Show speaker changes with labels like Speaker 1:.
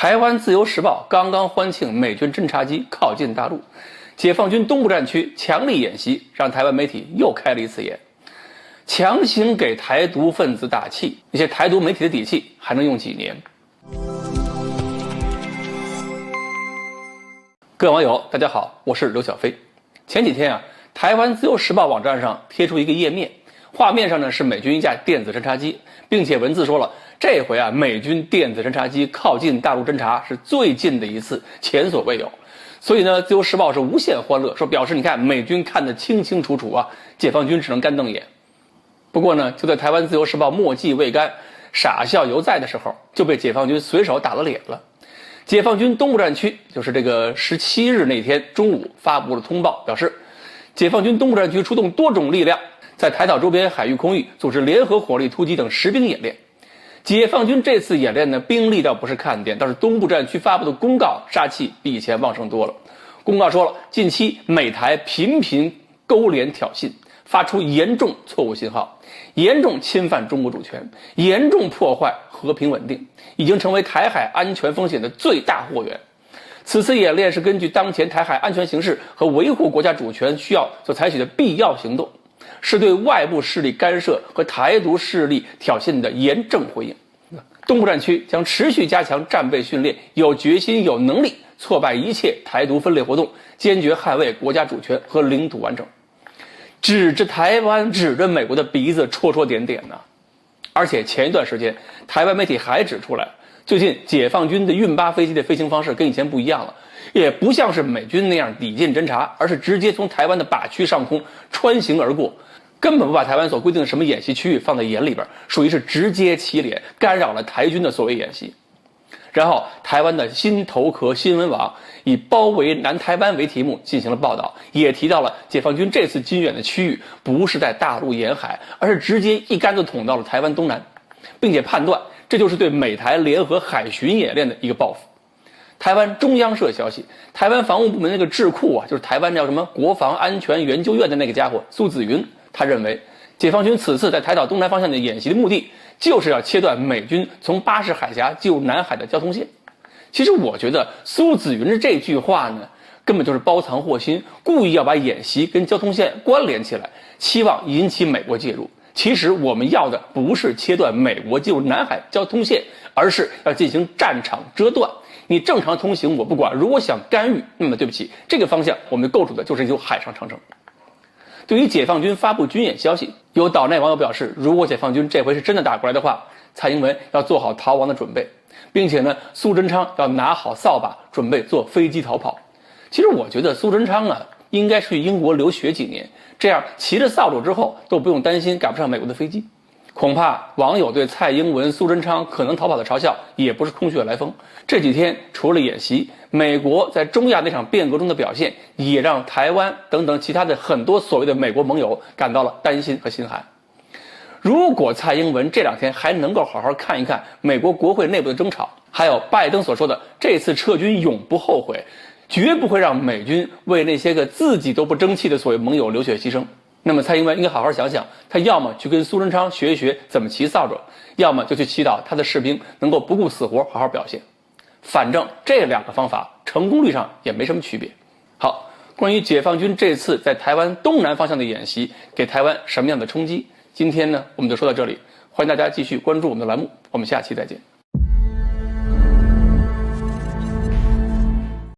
Speaker 1: 台湾自由时报刚刚欢庆美军侦察机靠近大陆，解放军东部战区强力演习让台湾媒体又开了一次眼，强行给台独分子打气，那些台独媒体的底气还能用几年？各位网友，大家好，我是刘小飞。前几天台湾自由时报网站上贴出一个页面，画面上呢是美军一架电子侦察机，并且文字说了，这回美军电子侦察机靠近大陆侦察是最近的一次，前所未有。所以呢，自由时报是无限欢乐，说表示你看美军看得清清楚楚解放军只能干瞪眼。不过呢，就在台湾自由时报墨迹未干，傻笑犹在的时候，就被解放军随手打了脸了。解放军东部战区就是这个17日那天中午发布了通报，表示解放军东部战区出动多种力量，在台岛周边海域空域组织联合火力突击等实兵演练。解放军这次演练呢，兵力倒不是看点，但是东部战区发布的公告杀气比以前旺盛多了。公告说了，近期美台频频勾连挑衅，发出严重错误信号，严重侵犯中国主权，严重破坏和平稳定，已经成为台海安全风险的最大祸源。此次演练是根据当前台海安全形势和维护国家主权需要所采取的必要行动，是对外部势力干涉和台独势力挑衅的严正回应。东部战区将持续加强战备训练，有决心有能力挫败一切台独分裂活动，坚决捍卫国家主权和领土完整。指着台湾指着美国的鼻子戳戳点点而且前一段时间台湾媒体还指出来，最近解放军的运8飞机的飞行方式跟以前不一样了，也不像是美军那样抵近侦察，而是直接从台湾的靶区上空穿行而过，根本不把台湾所规定的什么演习区域放在眼里边，属于是直接起脸，干扰了台军的所谓演习。然后台湾的新头壳新闻网以包围南台湾为题目进行了报道，也提到了解放军这次军演的区域不是在大陆沿海，而是直接一竿子捅到了台湾东南，并且判断这就是对美台联合海巡演练的一个报复。台湾中央社消息，台湾防务部门那个智库就是台湾叫什么国防安全研究院的那个家伙苏紫云，他认为解放军此次在台岛东南方向的演习的目的就是要切断美军从巴士海峡进入南海的交通线。其实我觉得苏紫云的这句话呢，根本就是包藏祸心，故意要把演习跟交通线关联起来，期望引起美国介入。其实我们要的不是切断美国进入南海交通线，而是要进行战场遮断。你正常通行我不管，如果想干预，那么对不起，这个方向我们构筑的就是一座海上长城。对于解放军发布军演消息，有岛内网友表示，如果解放军这回是真的打过来的话，蔡英文要做好逃亡的准备，并且呢，苏贞昌要拿好扫把，准备坐飞机逃跑。其实我觉得苏贞昌应该去英国留学几年，这样骑着扫帚之后都不用担心赶不上美国的飞机。恐怕网友对蔡英文、苏贞昌可能逃跑的嘲笑也不是空穴来风。这几天除了演习，美国在中亚那场变革中的表现，也让台湾等等其他的很多所谓的美国盟友感到了担心和心寒。如果蔡英文这两天还能够好好看一看美国国会内部的争吵，还有拜登所说的这次撤军永不后悔，绝不会让美军为那些个自己都不争气的所谓盟友流血牺牲，那么蔡英文应该好好想想，他要么去跟苏贞昌学一学怎么骑扫帚，要么就去祈祷他的士兵能够不顾死活好好表现。反正这两个方法成功率上也没什么区别。好，关于解放军这次在台湾东南方向的演习给台湾什么样的冲击，今天呢我们就说到这里，欢迎大家继续关注我们的栏目，我们下期再见。